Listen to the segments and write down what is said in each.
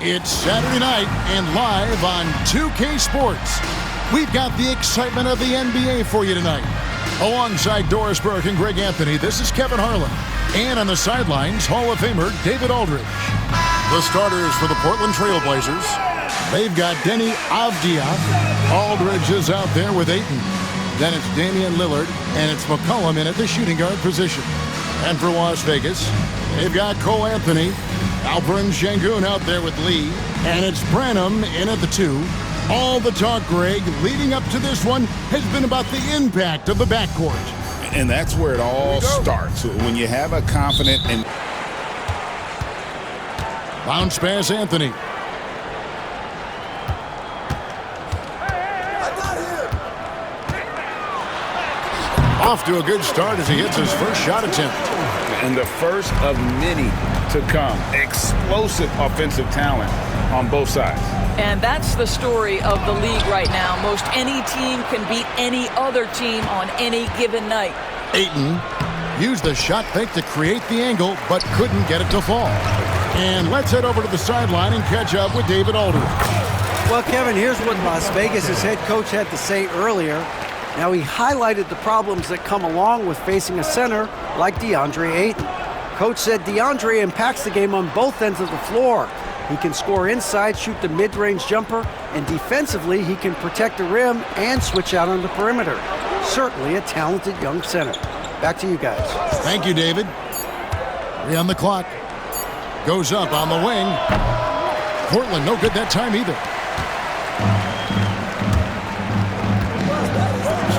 It's Saturday night and live on 2K Sports. We've got the excitement of the NBA for you tonight. Alongside Doris Burke and Greg Anthony, this is Kevin Harlan. And on the sidelines, Hall of Famer David Aldridge. The starters for the Portland Trail Blazers. They've got Deni Avdija. Aldridge is out there with Ayton. Then it's Damian Lillard, and it's McCollum in at the shooting guard position. And for Las Vegas, they've got Cole Anthony, Alperen Şengün out there with Lee, and it's Branham in at the 2. All the talk, Greg, leading up to this one has been about the impact of the backcourt. And that's where it all starts. When you have a confident and... Bounce pass, Anthony. Off to a good start as he hits his first shot attempt. And the first of many to come. Explosive offensive talent on both sides. And that's the story of the league right now. Most any team can beat any other team on any given night. Ayton used the shot fake to create the angle, but couldn't get it to fall. And let's head over to the sideline and catch up with David Aldridge. Well, Kevin, here's what Las Vegas' head coach had to say earlier. Now, he highlighted the problems that come along with facing a center like DeAndre Ayton. Coach said DeAndre impacts the game on both ends of the floor. He can score inside, shoot the mid-range jumper, and defensively, he can protect the rim and switch out on the perimeter. Certainly a talented young center. Back to you guys. Thank you, David. 3 on the clock. Goes up on the wing. Portland, no good that time either.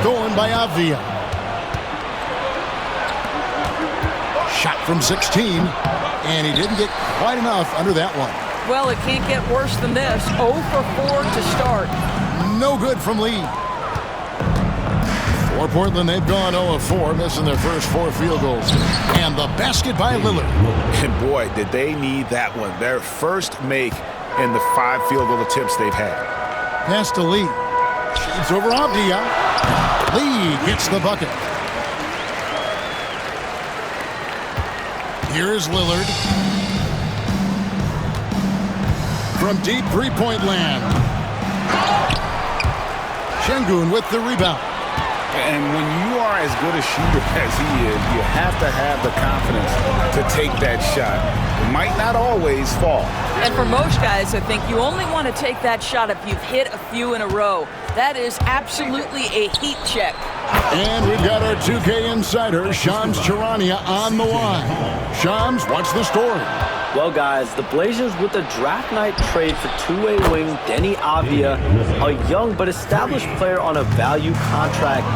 Stolen by Avdija. Shot from 16, and he didn't get quite enough under that one. Well, it can't get worse than this. 0 for 4 to start. No good from Lee. For Portland, they've gone 0 of 4, missing their first 4 field goals. And the basket by Lillard. And boy, did they need that one. Their first make in the 5 field goal attempts they've had. Pass to Lee. Shoots over Avdija. Lee gets the bucket. Here's Lillard. From deep three-point land. Şengün with the rebound. And when you are as good a shooter as he is, you have to have the confidence to take that shot. It might not always fall. And for most guys, I think you only want to take that shot if you've hit a few in a row. That is absolutely a heat check. And we've got our 2K insider, Shams Charania, on the line. Shams, what's the story? Well, guys, the Blazers with the draft night trade for two-way wing Deni Avdija, a young but established player on a value contract.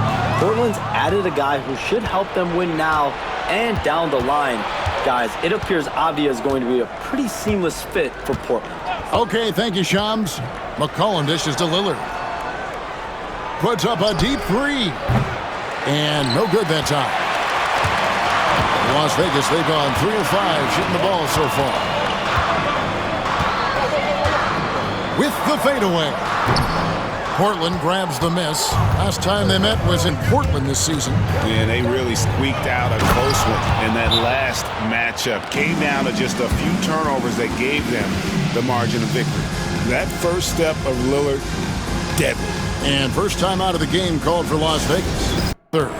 Portland's added a guy who should help them win now and down the line. Guys, it appears Avdija is going to be a pretty seamless fit for Portland. Okay, thank you, Shams. McCollum dishes to Lillard. Puts up a deep 3. And no good that time. Las Vegas, they've gone 3 of 5 shooting the ball so far. With the fadeaway. Portland grabs the miss. Last time they met was in Portland this season. Yeah, they really squeaked out a close one in that last matchup. Came down to just a few turnovers that gave them the margin of victory. That first step of Lillard, deadly. And first time out of the game called for Las Vegas. Third.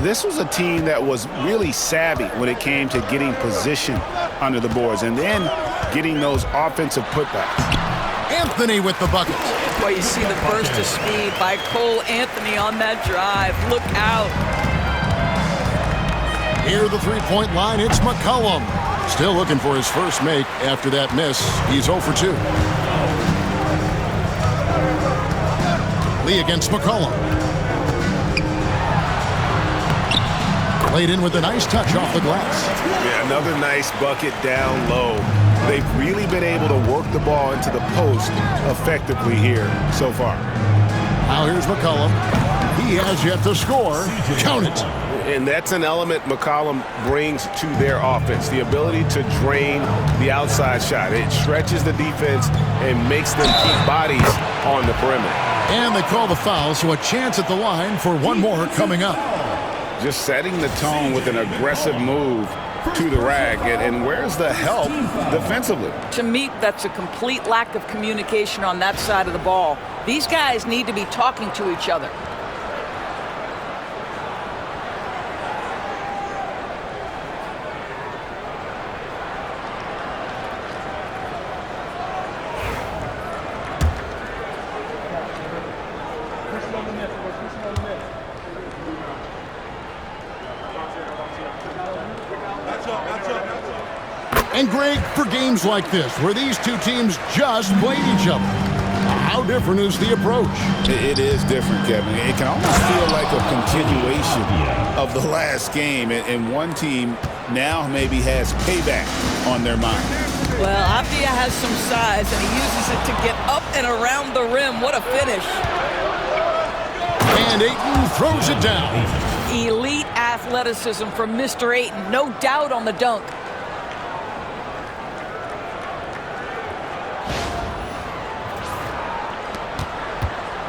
This was a team that was really savvy when it came to getting position under the boards and then getting those offensive putbacks. Anthony with the bucket. Well, you see the burst of speed by Cole Anthony on that drive. Look out. Near the three-point line, it's McCollum. Still looking for his first make after that miss. He's 0 for 2. Lee against McCollum. Played in with a nice touch off the glass. Yeah, another nice bucket down low. They've really been able to work the ball into the post effectively here so far. Now here's McCollum. He has yet to score. Count it. And that's an element McCollum brings to their offense, the ability to drain the outside shot. It stretches the defense and makes them keep bodies on the perimeter. And they call the foul, so a chance at the line for one more coming up. Just setting the tone with an aggressive move to the rack. And where's the help defensively? To me, that's a complete lack of communication on that side of the ball. These guys need to be talking to each other. And Greg, for games like this, where these two teams just played each other, how different is the approach? It is different, Kevin. It can almost feel like a continuation of the last game, and one team now maybe has payback on their mind. Well, Avdia has some size, and he uses it to get up and around the rim. What a finish. And Ayton throws it down. Elite athleticism from Mr. Ayton. No doubt on the dunk.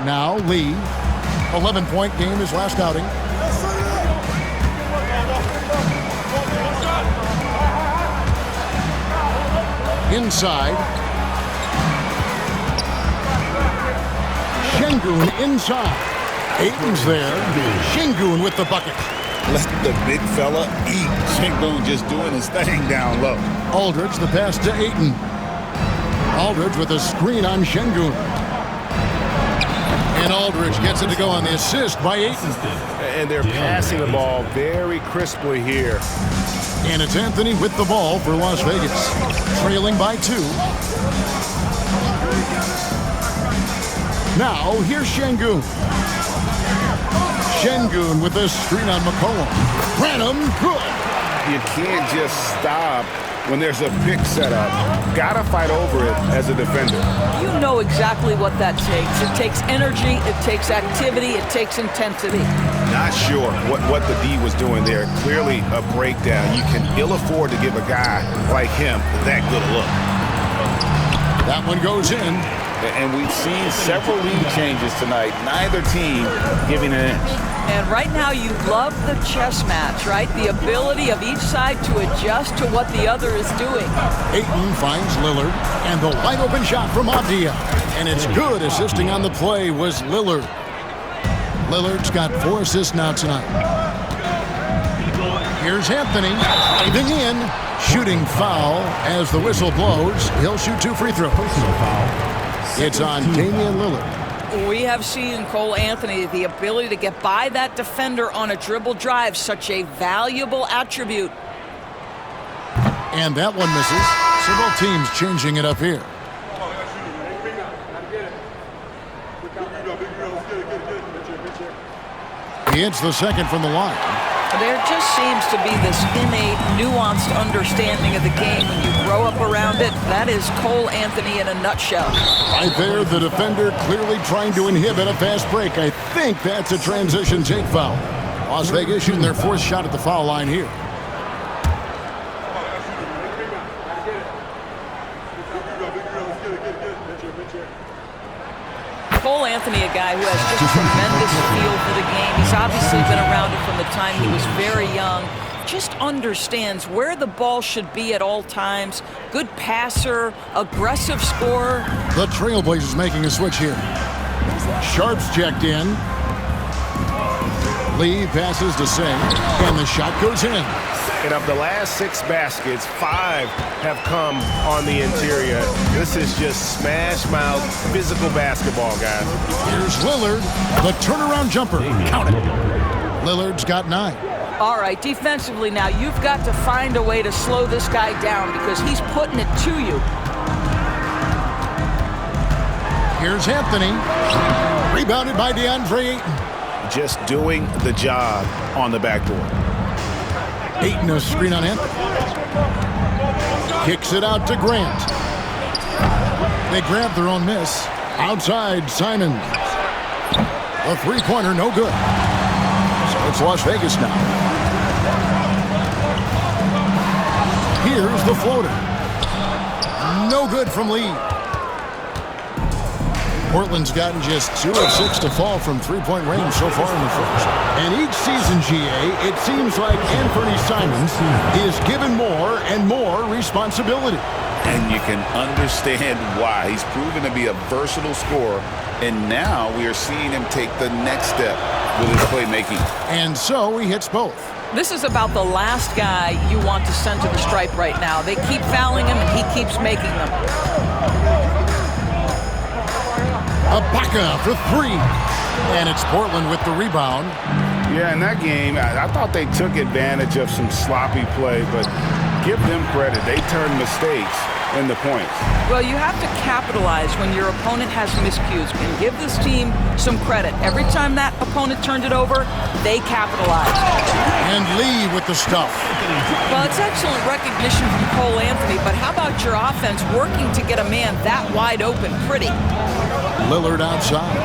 Now Lee, 11-point game his last outing. Inside. Şengün inside. Ayton's there. Şengün with the bucket. Let the big fella eat. Şengün just doing his thing down low. Aldridge the pass to Ayton. Aldridge with a screen on Şengün. And Aldridge gets it to go on the assist by Ayton. And they're passing the ball very crisply here. And it's Anthony with the ball for Las Vegas. Trailing by 2. Now, here's Şengün. Şengün with a screen on McCollum. Branham, good. You can't just stop when there's a pick set up. Gotta fight over it as a defender. You know exactly what that takes. It takes energy, it takes activity, it takes intensity. Not sure what the D was doing there. Clearly a breakdown. You can ill afford to give a guy like him that good a look. That one goes in. And we've seen several lead changes tonight. Neither team giving an inch. And right now you love the chess match, right? The ability of each side to adjust to what the other is doing. Ayton finds Lillard, and the wide open shot from Avdia. And it's good. Assisting on the play was Lillard. Lillard's got 4 assists now tonight. Here's Anthony, diving in, shooting foul as the whistle blows. He'll shoot 2 free throws. It's on Damian Lillard. We have seen Cole Anthony, the ability to get by that defender on a dribble drive, such a valuable attribute. And that one misses. Several teams changing it up here. He hits the second from the line. There just seems to be this innate, nuanced understanding of the game when you grow up around it. That is Cole Anthony in a nutshell. Right there, the defender clearly trying to inhibit a fast break. I think that's a transition take foul. Las Vegas shooting their 4th shot at the foul line here. Cole Anthony, a guy who has just a tremendous feel for the game. He's obviously been around it from the time he was very young. Just understands where the ball should be at all times. Good passer, aggressive scorer. The Trailblazers making a switch here. Sharp's checked in. Lee passes to Singh, and the shot goes in. And of the last 6 baskets, 5 have come on the interior. This is just smash-mouth physical basketball, guys. Here's Lillard, the turnaround jumper. Count it. Lillard's got 9. All right, defensively now, you've got to find a way to slow this guy down because he's putting it to you. Here's Anthony. Rebounded by DeAndre Ayton. Just doing the job on the backboard. Ayton a screen on Anthony. Kicks it out to Grant. They grab their own miss. Outside, Simons. A 3-pointer, no good. So it's Las Vegas now. Here's the floater. No good from Lee. Portland's gotten just 2 of 6 to fall from three-point range so far in the first. And each season, GA, it seems like Anthony Simons is given more and more responsibility. And you can understand why. He's proven to be a versatile scorer, and now we are seeing him take the next step with his playmaking. And so he hits both. This is about the last guy you want to send to the stripe right now. They keep fouling him, and he keeps making them. Ibaka for 3. And it's Portland with the rebound. Yeah, in that game, I thought they took advantage of some sloppy play, but give them credit. They turned mistakes into points. Well, you have to capitalize when your opponent has miscues, and give this team some credit. Every time that opponent turned it over, they capitalized. And Lee with the stuff. Well, it's excellent recognition from Cole Anthony, but how about your offense working to get a man that wide open? Pretty. Lillard outside.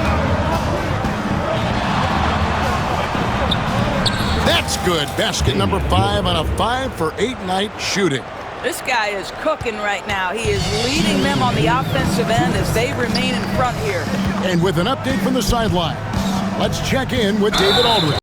That's good. Basket number 5 on a 5-for-8 night shooting. This guy is cooking right now. He is leading them on the offensive end as they remain in front here. And with an update from the sideline, let's check in with David Aldridge.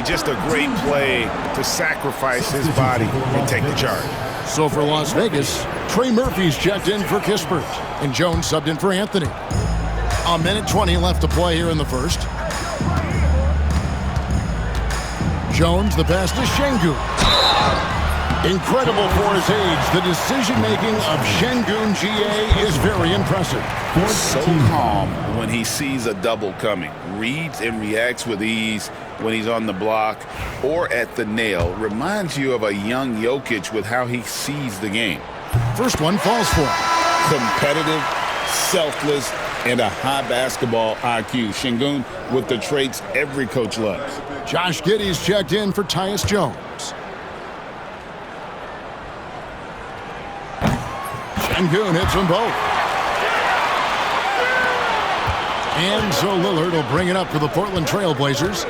Just a great play to sacrifice his body and take the charge. So for Las Vegas, Trey Murphy's checked in for Kispert, and Jones subbed in for Anthony. 1:20 left to play here in the first. Jones, the pass to Şengün. Incredible for his age. The decision-making of Şengün, GA, is very impressive. So calm when he sees a double coming. Reads and reacts with ease when he's on the block or at the nail. Reminds you of a young Jokic with how he sees the game. First one falls for him. Competitive, selfless, and a high basketball IQ. Şengün with the traits every coach loves. Josh Giddey's checked in for Tyus Jones. Şengün hits them both. And so Lillard will bring it up for the Portland Trail Blazers.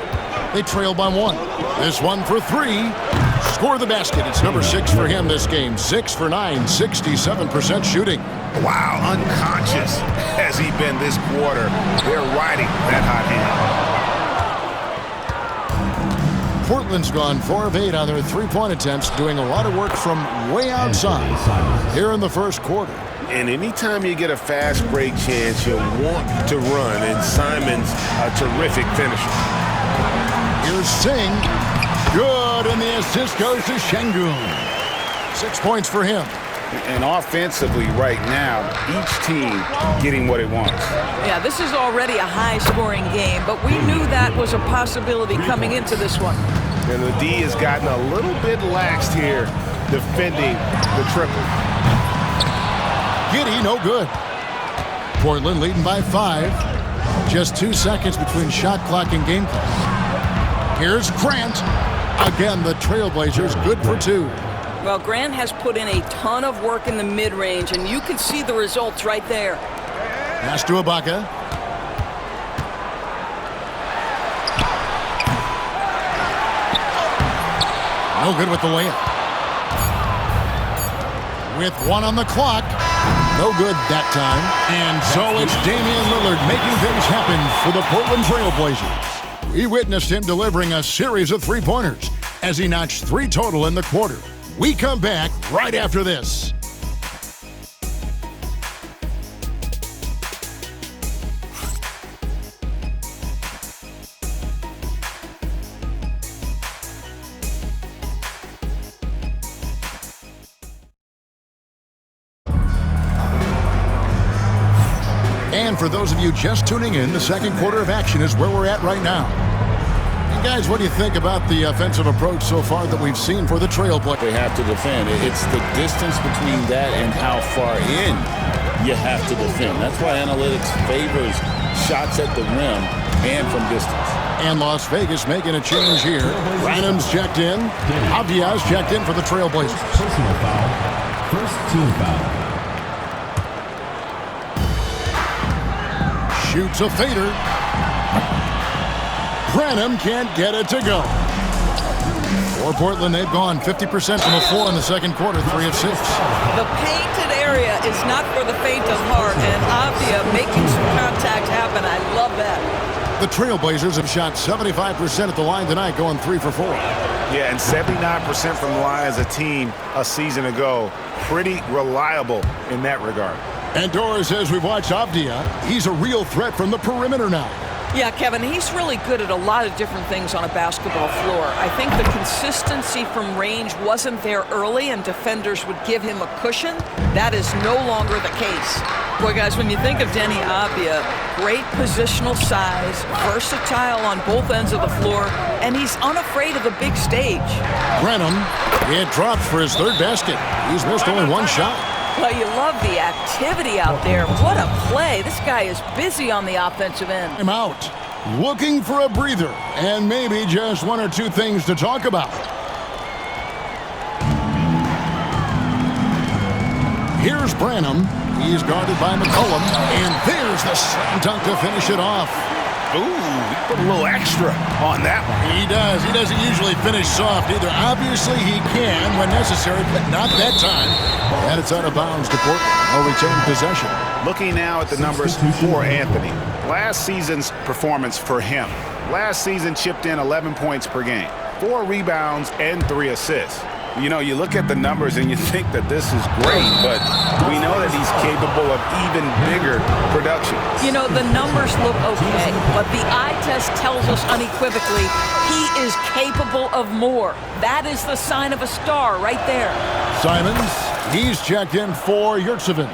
They trail by 1. This one for 3. Score the basket. It's number 6 for him this game. 6 for 9, 67% shooting. Wow, unconscious has he been this quarter. They're riding that hot hand. Portland's gone 4 of 8 on their three-point attempts, doing a lot of work from way outside here in the first quarter. And anytime you get a fast break chance, you'll want to run, and Simon's a terrific finisher. Here's Singh. Good, and the assist goes to Şengün. 6 points for him. And offensively right now, each team getting what it wants. Yeah, this is already a high-scoring game, but we knew that was a possibility coming into this one. And the D has gotten a little bit laxed here defending the triple. Giddey, no good. Portland leading by 5. Just 2 seconds between shot clock and game clock. Here's Grant. Again, the Trailblazers good for 2. Well, Grant has put in a ton of work in the mid-range, and you can see the results right there. Pass to Ibaka. No good with the layup. With 1 on the clock. No good that time. And so it's Damian Lillard making things happen for the Portland Trailblazers. We witnessed him delivering a series of three-pointers as he notched 3 total in the quarter. We come back right after this. And for those of you just tuning in, the second quarter of action is where we're at right now. And guys, what do you think about the offensive approach so far that we've seen for the Trailblazers? They have to defend. It's the distance between that and how far in you have to defend. That's why analytics favors shots at the rim and from distance. And Las Vegas making a change here. Branham's checked in. Avia's checked in for the Trailblazers. Personal foul. First team foul. Shoots a fader. Branham can't get it to go. For Portland, they've gone 50% from the floor in the second quarter, 3 of 6. The painted area is not for the faint of heart, and Avdia making some contact happen. I love that. The Trailblazers have shot 75% at the line tonight, going 3 for 4. Yeah, and 79% from the line as a team a season ago. Pretty reliable in that regard. And Dora says we've watched Avdia. He's a real threat from the perimeter now. Yeah, Kevin, he's really good at a lot of different things on a basketball floor. I think the consistency from range wasn't there early, and defenders would give him a cushion. That is no longer the case. Boy, guys, when you think of Denny Avdia, great positional size, versatile on both ends of the floor, and he's unafraid of the big stage. Branham, it drops for his third basket. He's missed only one shot. Well, you love the activity out there. What a play. This guy is busy on the offensive end. I'm out. Looking for a breather, and maybe just 1 or 2 things to talk about. Here's Branham. He's guarded by McCollum, and there's the slam dunk to finish it off. Ooh, he put a little extra on that one. He does. He doesn't usually finish soft either. Obviously, he can when necessary, but not that time. And it's out of bounds to Portland. They'll retain possession. Looking now at the numbers for Anthony. Last season's performance for him. Last season chipped in 11 points per game, 4 rebounds, and 3 assists. You know, you look at the numbers and you think that this is great, but we know that he's capable of even bigger production. You know, the numbers look okay, but the eye test tells us unequivocally he is capable of more. That is the sign of a star right there. Simons, he's checked in for Yurtseven.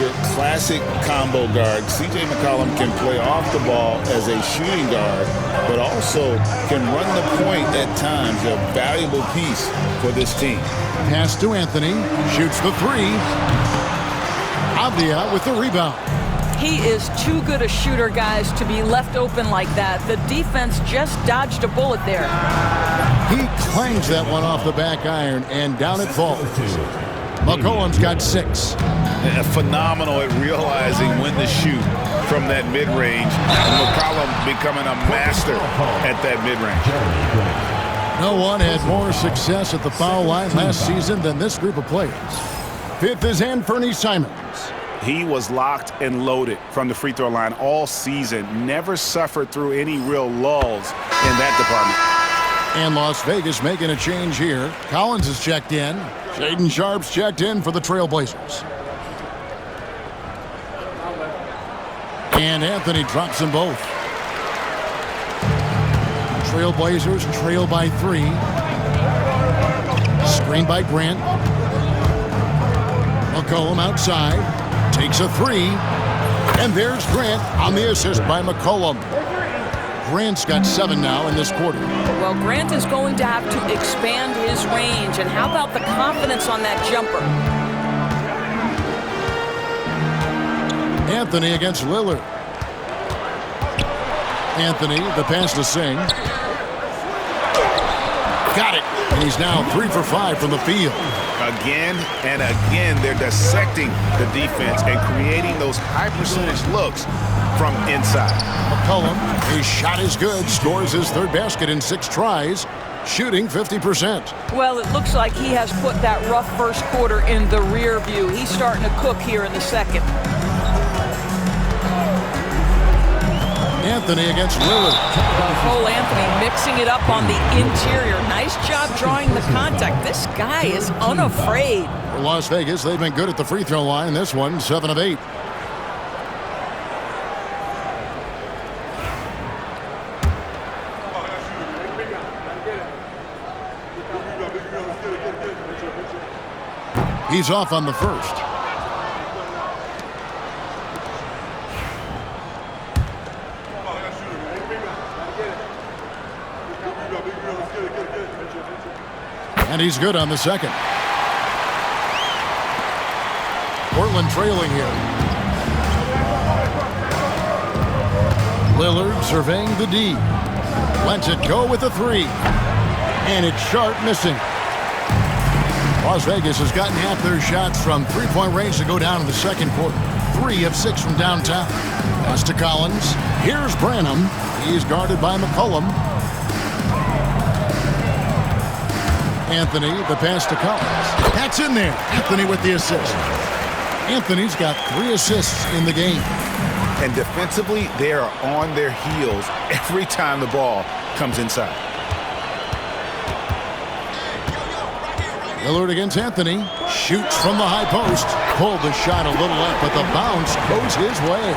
Your classic combo guard, C.J. McCollum, can play off the ball as a shooting guard, but also can run the point at times, a valuable piece for this team. Pass to Anthony, shoots the 3. Avdia with the rebound. He is too good a shooter, guys, to be left open like that. The defense just dodged a bullet there. He clangs that one off the back iron, and down it falls. McCollum's got 6. Phenomenal at realizing when to shoot from that mid-range. McCollum becoming a master at that mid-range. No one had more success at the foul line last season than this group of players. 5th is Anthony Simons. He was locked and loaded from the free throw line all season. Never suffered through any real lulls in that department. And Las Vegas making a change here. Collins is checked in. Shaden Sharp's checked in for the Trailblazers. And Anthony drops them both. Trailblazers trail by 3. Screen by Grant. McCollum outside. Takes a 3. And there's Grant on the assist by McCollum. Grant's got 7 now in this quarter. Well, Grant is going to have to expand his range. And how about the confidence on that jumper? Anthony against Lillard. Anthony, the pass to Singh. Got it. And he's now 3 for 5 from the field. Again and again, they're dissecting the defense and creating those high-percentage looks from inside. McCollum, his shot is good, scores his 3rd basket in 6 tries, shooting 50%. Well, it looks like he has put that rough first quarter in the rear view. He's starting to cook here in the second. Anthony against Lillard. Cole Anthony mixing it up on the interior. Nice job drawing the contact. This guy is unafraid. For Las Vegas, they've been good at the free throw line. This one, 7 of 8. He's off on the first. And he's good on the second. Portland trailing here. Lillard surveying the D. Lets it go with the three. And it's sharp, missing. Las Vegas has gotten half their shots from three-point range to go down in the second quarter. 3 of 6 from downtown. Pass to Collins. Here's Branham. He's guarded by McCollum. Anthony, the pass to Collins. That's in there. Anthony with the assist. Anthony's got 3 assists in the game. And defensively, they are on their heels every time the ball comes inside. Lillard against Anthony. Shoots from the high post. Pulled the shot a little up, but the bounce goes his way.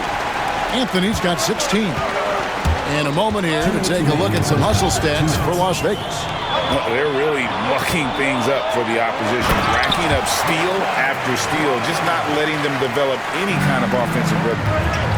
Anthony's got 16. And a moment here to take a look at some hustle stats for Las Vegas. They're really mucking things up for the opposition, racking up steal after steal, just not letting them develop any kind of offensive rhythm.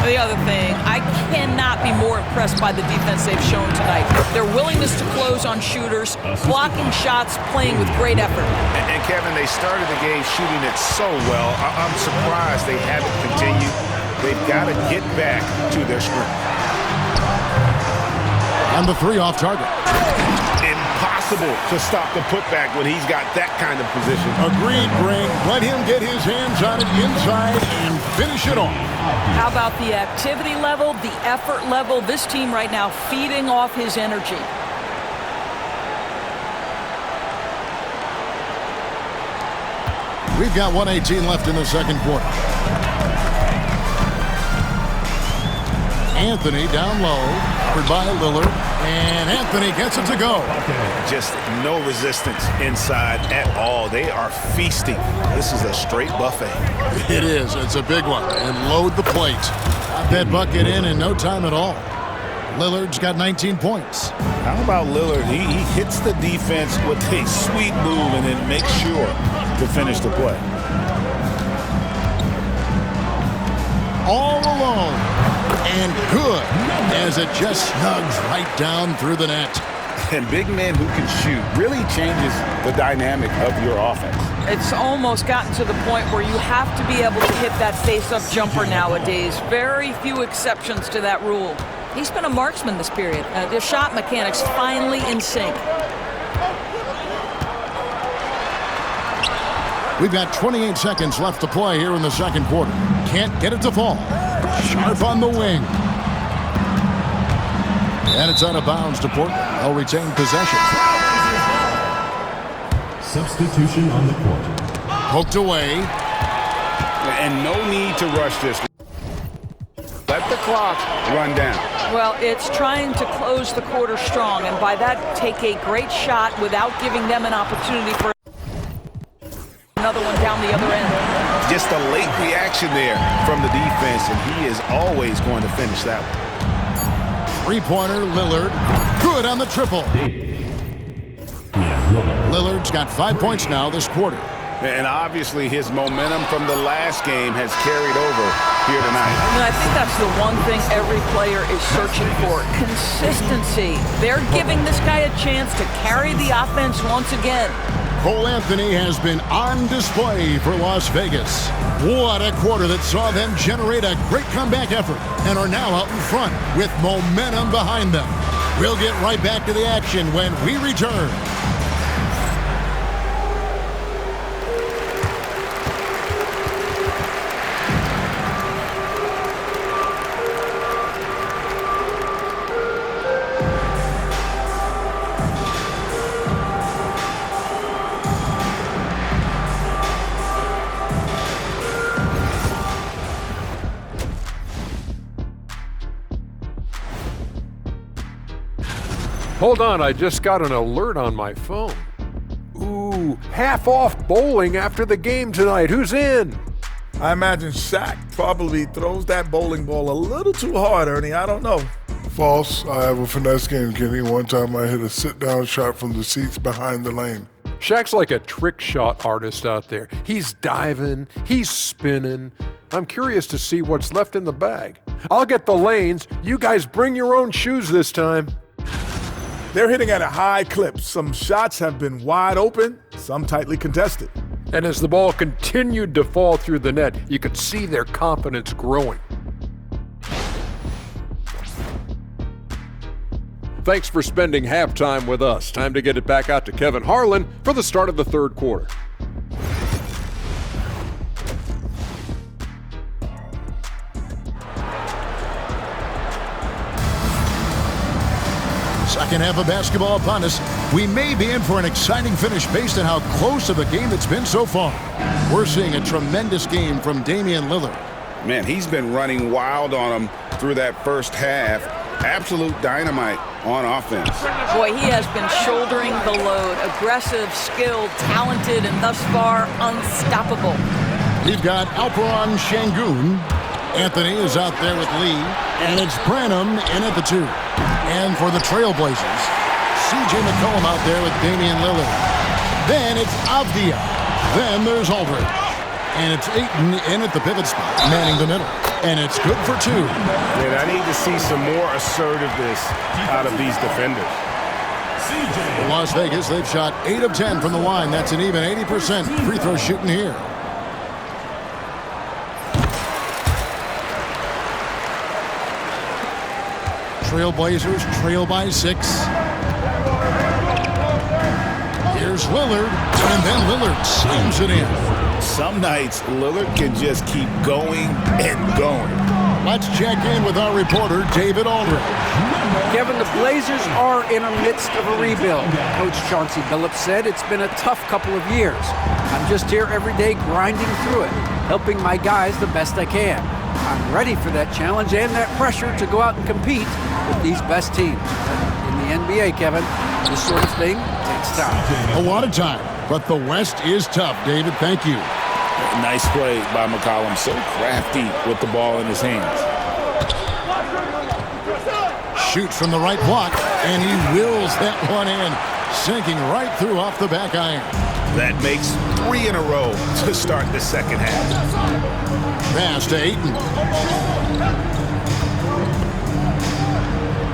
The other thing, I cannot be more impressed by the defense they've shown tonight. Their willingness to close on shooters, blocking shots, playing with great effort. And Kevin, they started the game shooting it so well. I'm surprised they haven't continued. They've got to get back to their strength. And the 3 off target. Impossible to stop the putback when he's got that kind of position. Agreed, Greg. Let him get his hands on it inside and finish it off. How about the activity level, the effort level? This team right now feeding off his energy. We've got 1:18 left in the second quarter. Anthony down low, covered by Lillard, and Anthony gets it to go. Just no resistance inside at all. They are feasting. This is a straight buffet. It is. It's a big one. And load the plate. Got that bucket in no time at all. Lillard's got 19 points. How about Lillard? He hits the defense with a sweet move and then makes sure to finish the play. All alone. And good, as it just snugs right down through the net. And big men who can shoot really changes the dynamic of your offense. It's almost gotten to the point where you have to be able to hit that face-up jumper nowadays. Very few exceptions to that rule. He's been a marksman this period. The shot mechanics finally in sync. We've got 28 seconds left to play here in the second quarter. Can't get it to fall. Sharp on the wing. And it's out of bounds to Portland. They'll retain possession. Substitution on the court. Poked away. And no need to rush this. Let the clock run down. Well, it's trying to close the quarter strong, and by that, take a great shot without giving them an opportunity for another one down the other end. Just a late reaction there from the defense, and he is always going to finish that one. Three-pointer, Lillard. Good on the triple. Lillard's got 5 points now this quarter. And obviously his momentum from the last game has carried over here tonight. And I think that's the one thing every player is searching for. Consistency. They're giving this guy a chance to carry the offense once again. Cole Anthony has been on display for Las Vegas. What a quarter that saw them generate a great comeback effort and are now out in front with momentum behind them. We'll get right back to the action when we return. Hold on, I just got an alert on my phone. Ooh, half off bowling after the game tonight. Who's in? I imagine Shaq probably throws that bowling ball a little too hard, Ernie. I don't know. False. I have a finesse game, Kenny. One time I hit a sit-down shot from the seats behind the lane. Shaq's like a trick shot artist out there. He's diving, he's spinning. I'm curious to see what's left in the bag. I'll get the lanes. You guys bring your own shoes this time. They're hitting at a high clip. Some shots have been wide open, some tightly contested. And as the ball continued to fall through the net, you could see their confidence growing. thanks for spending halftime with us. Time to get it back out to Kevin Harlan for the start of the third quarter. Second half of basketball upon us. We may be in for an exciting finish based on how close of a game it's been so far. We're seeing a tremendous game from Damian Lillard. Man, he's been running wild on him through that first half. Absolute dynamite on offense. Boy, he has been shouldering the load. Aggressive, skilled, talented, and thus far unstoppable. We've got Alperon Şengün. Anthony is out there with Lee, and it's Branham in at the 2. And for the Trailblazers, C.J. McCollum out there with Damian Lillard. Then it's Avdia. Then there's Aldridge. And it's Ayton in at the pivot spot, manning the middle. And it's good for 2. Man, I need to see some more assertiveness out of these defenders. In Las Vegas, they've shot 8 of 10 from the line. That's an even 80% free throw shooting here. Trailblazers trail by 6. Here's Lillard, and then Lillard slams it in. Some nights, Lillard can just keep going and going. Let's check in with our reporter, David Aldridge. Kevin, the Blazers are in the midst of a rebuild. Coach Chauncey Billups said it's been a tough couple of years. I'm just here every day grinding through it, helping my guys the best I can. I'm ready for that challenge and that pressure to go out and compete with these best teams. In the NBA, Kevin, this sort of thing takes time. A lot of time, but the West is tough, David. Thank you. Nice play by McCollum. So crafty with the ball in his hands. Shoots from the right block, and he wills that one in, sinking right through off the back iron. That makes 3 in a row to start the second half. Pass to Ayton.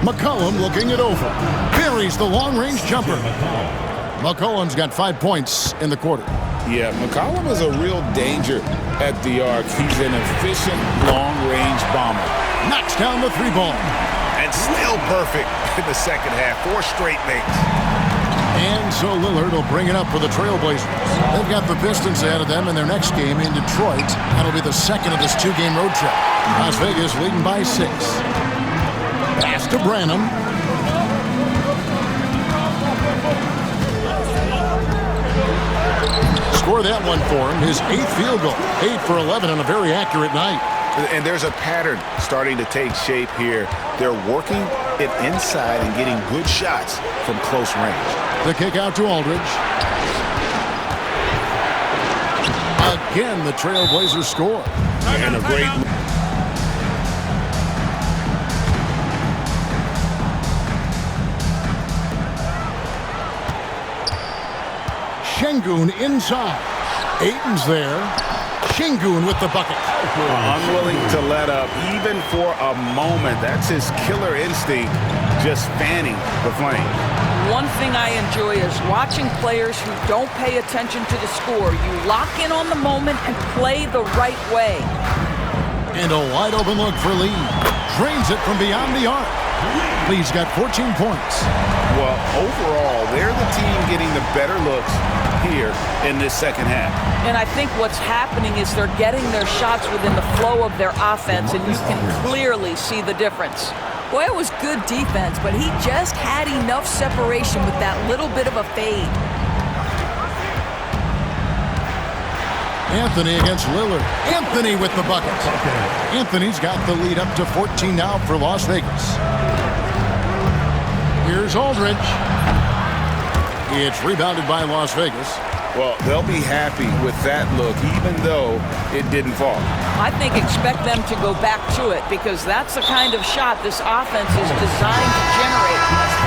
McCollum looking it over. Buries the long-range jumper. McCollum's got 5 points in the quarter. Yeah, McCollum is a real danger at the arc. He's an efficient long-range bomber. Knocks down the 3-ball. And still perfect in the second half. 4 straight makes. And so Lillard will bring it up for the Trailblazers. They've got the Pistons ahead of them in their next game in Detroit. That'll be the second of this 2-game road trip. Las Vegas leading by 6. Pass to Branham. Score that one for him. His 8th field goal. 8 for 11 on a very accurate night. And there's a pattern starting to take shape here. They're working it inside and getting good shots from close range. The kick out to Aldridge. Again, the Trailblazers score. And a great... Şengün inside. Ayton's there. Şengün with the bucket. Unwilling to let up, even for a moment. That's his killer instinct, just fanning the flame. One thing I enjoy is watching players who don't pay attention to the score. You lock in on the moment and play the right way. And a wide open look for Lee. Drains it from beyond the arc. Lee's got 14 points. Well, overall, they're the team getting the better looks here in this second half. And I think what's happening is they're getting their shots within the flow of their offense, and you can clearly see the difference. Boy, it was good defense, but he just had enough separation with that little bit of a fade. Anthony against Lillard. Anthony with the bucket. Anthony's got the lead up to 14 now for Las Vegas. Here's Aldridge. It's rebounded by Las Vegas. Well, they'll be happy with that look, even though it didn't fall. I think expect them to go back to it, because that's the kind of shot this offense is designed to generate.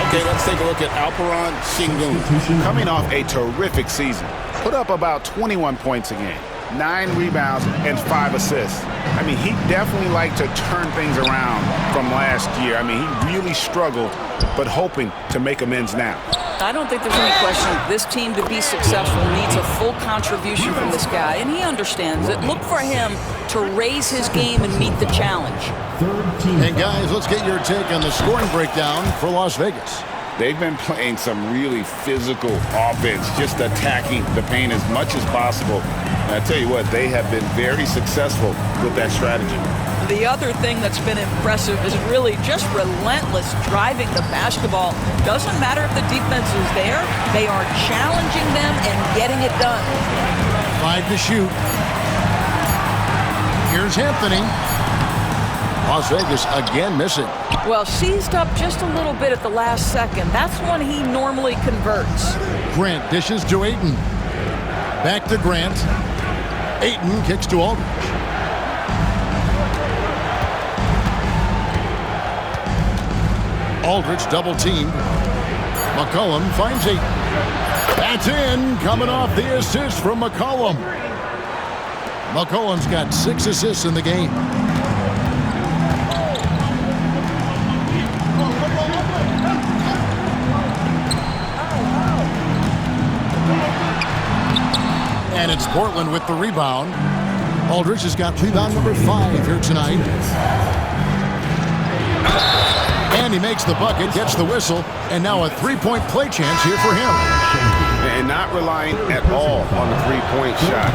Okay, let's take a look at Alperon Şengün. Coming off a terrific season. Put up about 21 points a game, 9 rebounds, and 5 assists. I mean, he definitely liked to turn things around from last year. I mean, he really struggled, but hoping to make amends now. I don't think there's any question this team, to be successful, needs a full contribution from this guy, and he understands it. Look for him to raise his game and meet the challenge. Third team. And guys, let's get your take on the scoring breakdown for Las Vegas. They've been playing some really physical offense, just attacking the paint as much as possible. And I tell you what, they have been very successful with that strategy. The other thing that's been impressive is really just relentless driving the basketball. Doesn't matter if the defense is there, they are challenging them and getting it done. 5 to shoot. Here's Anthony. Las Vegas again missing. Well, seized up just a little bit at the last second. That's when he normally converts. Grant dishes to Ayton. Back to Grant. Ayton kicks to Aldridge. Aldridge double teamed. McCollum finds Ayton. That's in, coming off the assist from McCollum. McCollum's got 6 assists in the game. And it's Portland with the rebound. Aldridge has got rebound number 5 here tonight. And he makes the bucket, gets the whistle, and now a three-point play chance here for him. And not relying at all on the three-point shot.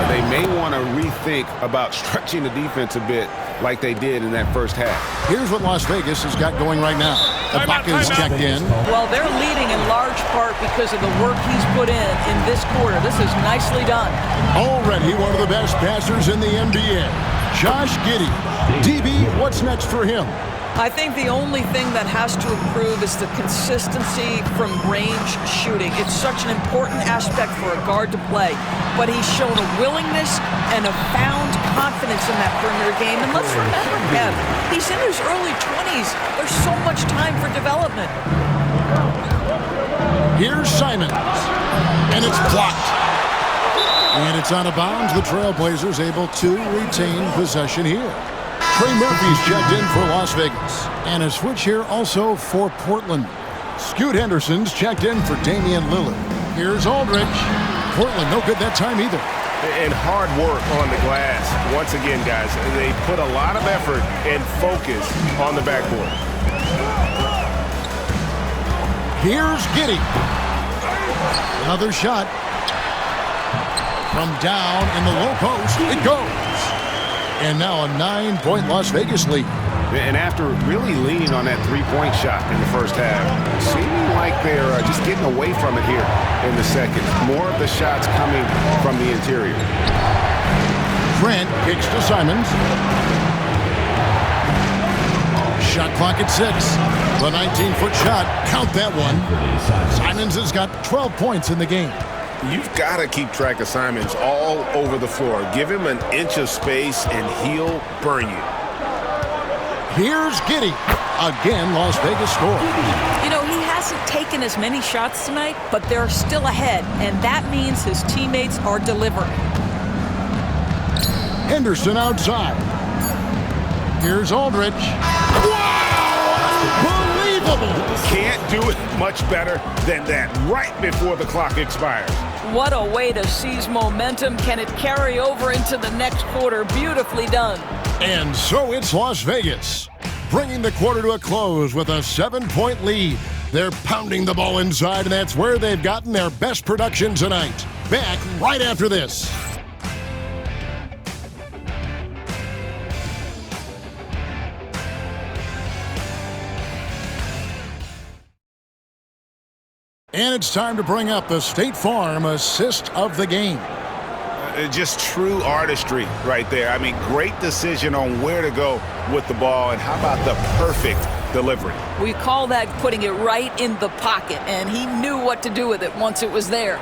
They may want to rethink about stretching the defense a bit like they did in that first half. Here's what Las Vegas has got going right now. Ibaka is checked in. Well, they're leading in large part because of the work he's put in this quarter. This is nicely done. Already one of the best passers in the NBA. Josh Giddey. DB, what's next for him? I think the only thing that has to improve is the consistency from range shooting. It's such an important aspect for a guard to play. But he's shown a willingness and a found confidence in that perimeter game. And let's remember, Kev, he's in his early 20s. There's so much time for development. Here's Simons. And it's blocked. And it's out of bounds. The Trailblazers able to retain possession here. Trey Murphy's checked in for Las Vegas. And a switch here also for Portland. Scoot Henderson's checked in for Damian Lillard. Here's Aldridge. Portland no good that time either. And hard work on the glass. Once again, guys, they put a lot of effort and focus on the backboard. Here's Giddey. Another shot. From down in the low post, it goes. And now a 9-point Las Vegas lead. And after really leaning on that three-point shot in the first half, seeming like they're just getting away from it here in the second. More of the shots coming from the interior. Grant kicks to Simons. Shot clock at 6. The 19-foot shot, count that one. Simons has got 12 points in the game. You've got to keep track of Simons all over the floor. Give him an inch of space and he'll burn you. Here's Giddey. Again, Las Vegas scores. You know, he hasn't taken as many shots tonight, but they're still ahead, and that means his teammates are delivering. Henderson outside. Here's Aldridge. Wow! Unbelievable! Can't do it much better than that right before the clock expires. What a way to seize momentum. Can it carry over into the next quarter? Beautifully done. And so it's Las Vegas, bringing the quarter to a close with a 7-point lead. They're pounding the ball inside, and that's where they've gotten their best production tonight. Back right after this. And it's time to bring up the State Farm assist of the game. Just true artistry right there. I mean, great decision on where to go with the ball, and how about the perfect delivery? We call that putting it right in the pocket, and he knew what to do with it once it was there.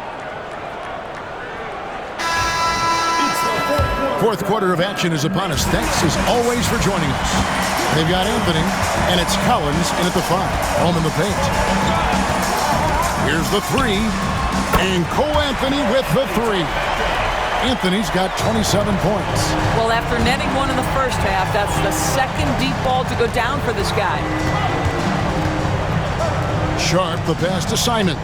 Fourth quarter of action is upon us. Thanks as always for joining us. They've got Anthony, and it's Collins in at the 5, home in the paint. Here's the 3, and Cole Anthony with the 3. Anthony's got 27 points. Well, after netting one in the first half, that's the second deep ball to go down for this guy. Sharp, the pass to Simons.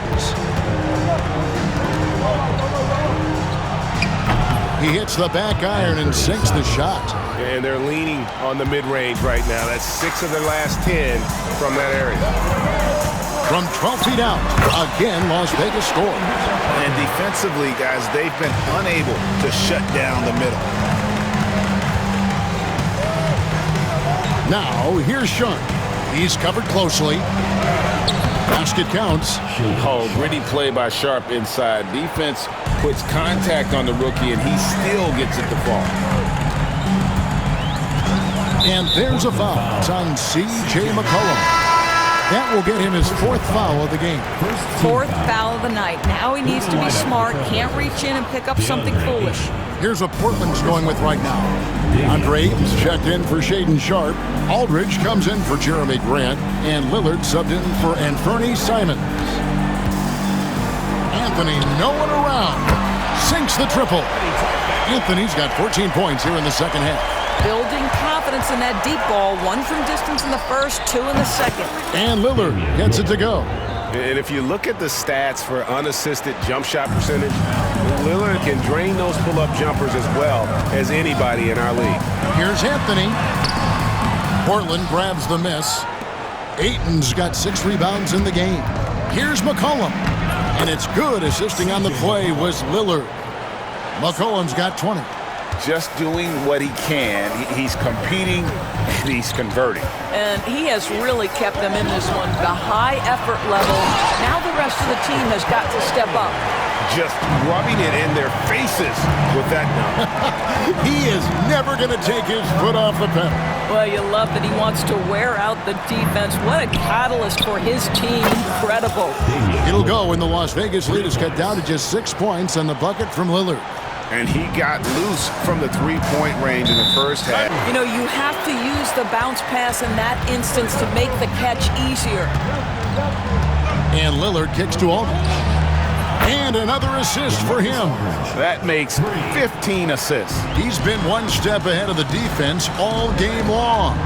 He hits the back iron and sinks the shot. And they're leaning on the mid-range right now. That's 6 of their last 10 from that area. From 12 feet out, again, Las Vegas scores. And defensively, guys, they've been unable to shut down the middle. Now, here's Sharp. He's covered closely. Basket counts. Oh, gritty play by Sharp inside. Defense puts contact on the rookie, and he still gets it to fall. And there's a foul. It's on C.J. McCollum. That will get him his 4th foul of the game. 4th foul of the night. Now he needs to be smart. Can't reach in and pick up something foolish. Here's what Portland's going with right now. Andre Ayton's checked in for Shaedon Sharp. Aldridge comes in for Jeremy Grant. And Lillard subbed in for Anthony Simons. Anthony, no one around. Sinks the triple. Anthony's got 14 points here in the second half. Building confidence in that deep ball. 1 from distance in the first, 2 in the second. And Lillard gets it to go. And if you look at the stats for unassisted jump shot percentage, Lillard can drain those pull-up jumpers as well as anybody in our league. Here's Anthony. Portland grabs the miss. Ayton's got 6 rebounds in the game. Here's McCollum. And it's good. Assisting on the play was Lillard. McCollum's got 20. Just doing what he can. He's competing, and he's converting. And he has really kept them in this one. The high effort level. Now the rest of the team has got to step up. Just rubbing it in their faces with that number. He is never going to take his foot off the pedal. Well, you love that he wants to wear out the defense. What a catalyst for his team. Incredible. It'll go when the Las Vegas lead is cut down to just 6 points and the bucket from Lillard. And he got loose from the three-point range in the first half. You know, you have to use the bounce pass in that instance to make the catch easier. And Lillard kicks to Aldridge. And another assist for him. That makes 15 assists. He's been one step ahead of the defense all game long.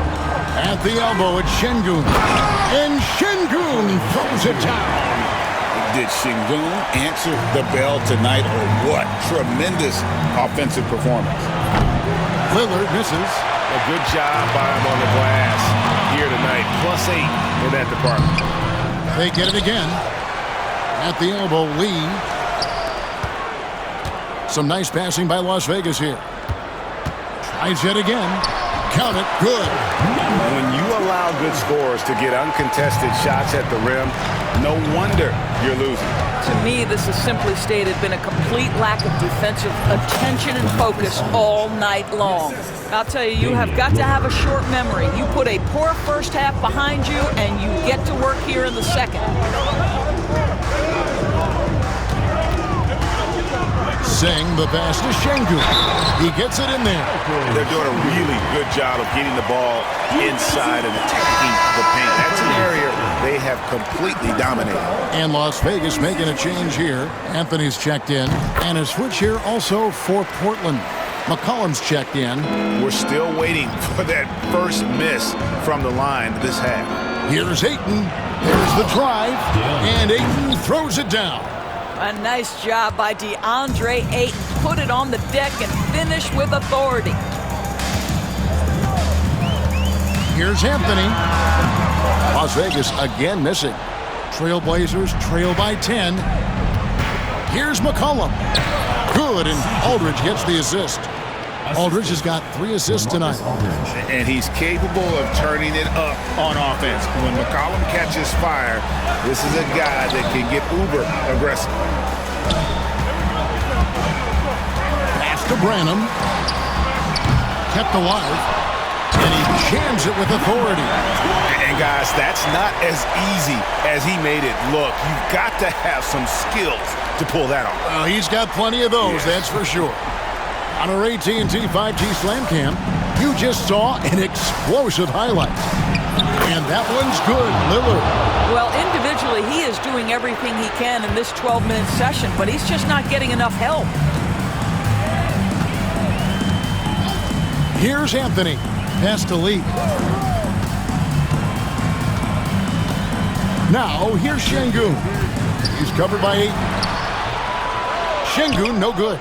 At the elbow, it's Şengün. And Şengün throws it down. Did Şengün answer the bell tonight, or what? Tremendous offensive performance. Lillard misses. A good job by him on the glass here tonight. +8 in that department. They get it again. At the elbow, Lee. Some nice passing by Las Vegas here. Tries it again. Count it. Good. When you allow good scorers to get uncontested shots at the rim, no wonder you're losing. To me, this has simply stated been a complete lack of defensive attention and focus all night long. I'll tell you, you have got to have a short memory. You put a poor first half behind you, and you get to work here in the second. Singh, the pass to Şengün. He gets it in there. They're doing a really good job of getting the ball inside and attacking the paint. That's an area they have completely dominated. And Las Vegas making a change here. Anthony's checked in. And a switch here also for Portland. McCollum's checked in. We're still waiting for that first miss from the line this half. Here's Ayton. There's the drive. And Ayton throws it down. A nice job by DeAndre Ayton. Put it on the deck and finish with authority. Here's Anthony. Las Vegas again missing. Trailblazers trail by 10. Here's McCollum. Good, and Aldridge gets the assist. Aldridge has got 3 assists tonight. And he's capable of turning it up on offense. When McCollum catches fire, this is a guy that can get uber aggressive. Pass to Branham. Kept alive. And he jams it with authority. And guys, that's not as easy as he made it look. You've got to have some skills to pull that off. Well, he's got plenty of those, that's for sure. On our AT&T 5G Slam Cam, you just saw an explosive highlight. And that one's good, Lillard. Well, individually, he is doing everything he can in this 12-minute session, but he's just not getting enough help. Here's Anthony. Pass to Lee. Now, here's Şengün. He's covered by 8. Şengün, no good.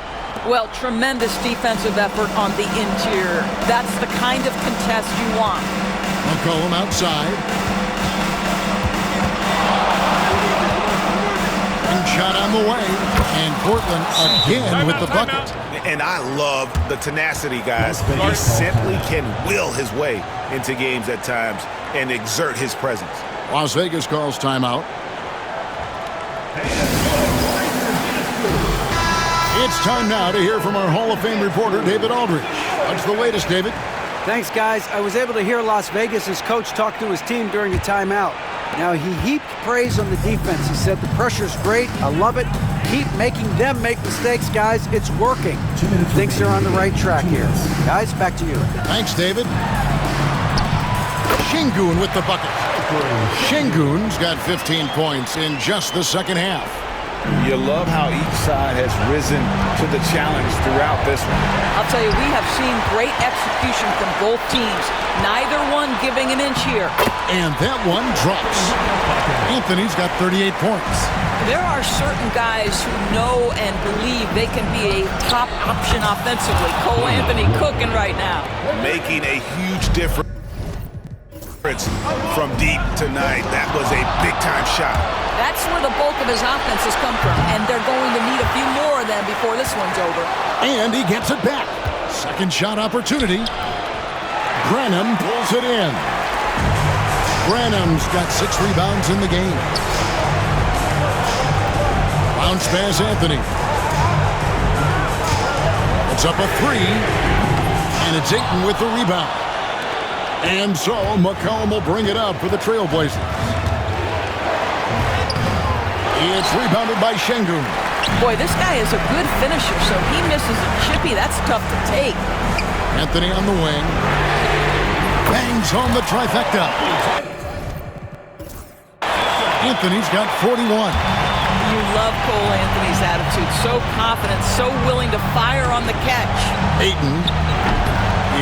Well, tremendous defensive effort on the interior. That's the kind of contest you want. McCollum outside. And shot on the way. And Portland again with the bucket. And I love the tenacity, guys. He simply can will his way into games at times and exert his presence. Las Vegas calls timeout. It's time now to hear from our Hall of Fame reporter, David Aldridge. What's the latest, David? Thanks, guys. I was able to hear Las Vegas' coach talk to his team during the timeout. Now, he heaped praise on the defense. He said, the pressure's great. I love it. Keep making them make mistakes, guys. It's working. Thinks they're on the right track here. Guys, back to you. Thanks, David. Şengün with the bucket. Şengün's got 15 points in just the second half. You love how each side has risen to the challenge throughout this one. I'll tell you, we have seen great execution from both teams. Neither one giving an inch here. And that one drops. Anthony's got 38 points. There are certain guys who know and believe they can be a top option offensively. Cole Anthony cooking right now. Making a huge difference from deep tonight. That was a big-time shot. That's where the bulk of his offense has come from, and they're going to need a few more of them before this one's over. And he gets it back. Second shot opportunity. Branham pulls it in. Branham's got 6 rebounds in the game. Bounce pass Anthony. It's up a 3. And it's Ayton with the rebound. And so McCollum will bring it up for the Trailblazers. It's rebounded by Şengün. Boy, this guy is a good finisher, so he misses a chippy. That's tough to take. Anthony on the wing. Bangs home the trifecta. Anthony's got 41. You love Cole Anthony's attitude. So confident, so willing to fire on the catch. Ayton.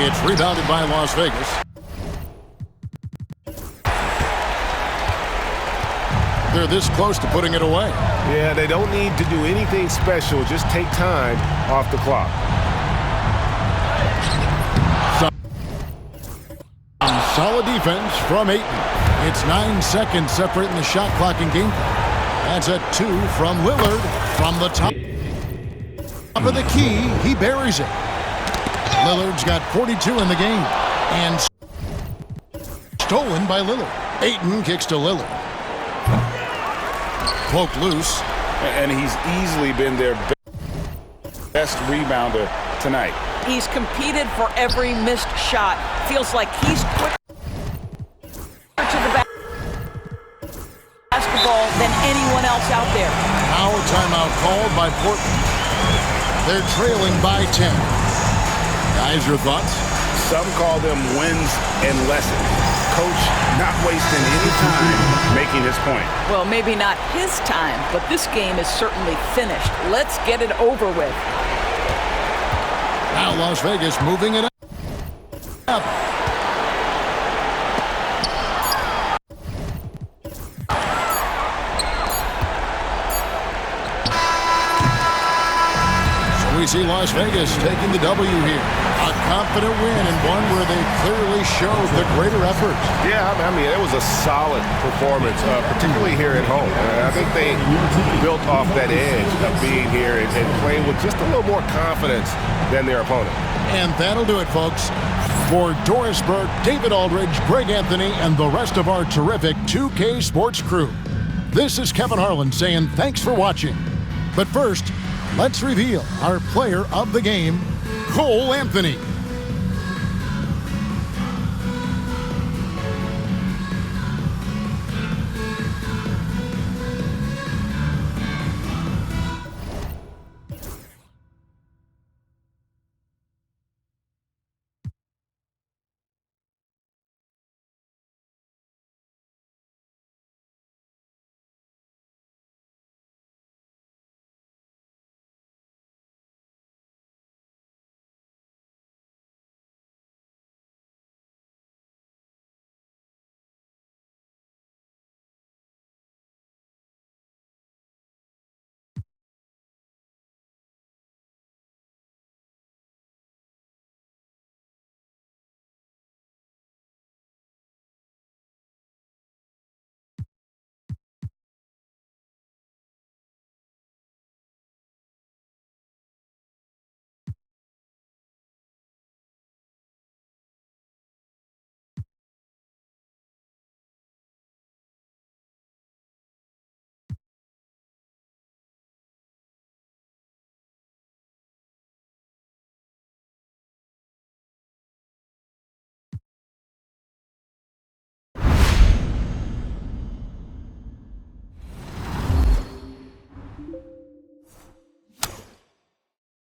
It's rebounded by Las Vegas. They're this close to putting it away. Yeah, they don't need to do anything special. Just take time off the clock. Some solid defense from Ayton. It's 9 seconds separating the shot clock and game clock. That's a 2 from Lillard. From the top of the key, he buries it. Lillard's got 42 in the game. And stolen by Lillard. Ayton kicks to Lillard. Poke loose. And he's easily been their best rebounder tonight. He's competed for every missed shot. Feels like he's quicker to the basketball than anyone else out there. Now a timeout called by Portland. They're trailing by 10. Guys, your thoughts? Some call them wins and lessons. Coach not wasting any time making his point. Well, maybe not his time, but this game is certainly finished. Let's get it over with. Now Las Vegas moving it up. So we see Las Vegas taking the W here. A confident win and one where they clearly showed the greater effort. Yeah, I mean, it was a solid performance, particularly here at home. I think they built off that edge of being here and playing with just a little more confidence than their opponent. And that'll do it, folks. For Doris Burke, David Aldridge, Greg Anthony, and the rest of our terrific 2K Sports crew, this is Kevin Harlan saying thanks for watching. But first, let's reveal our player of the game, Cole Anthony.